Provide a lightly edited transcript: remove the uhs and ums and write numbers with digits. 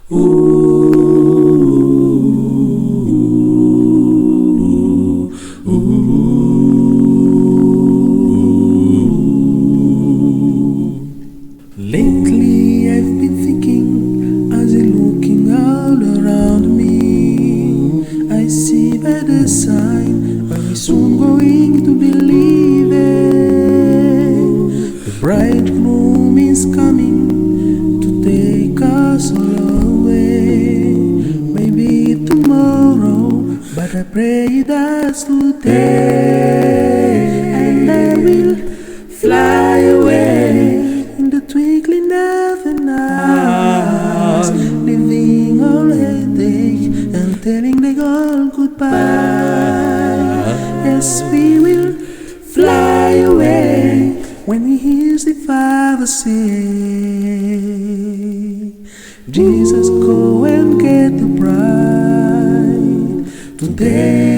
Lately I've been thinking, as I'm looking all around me, I see by the sign I'm soon going to be leaving. The bridegroom is coming to take us all away. Maybe tomorrow, but I pray that's today, and I will fly away in the twinkling of an eye, leaving all headache and telling them all goodbye. Yes, we will fly away when we hear the Father say, Jesus, go and get the bride today.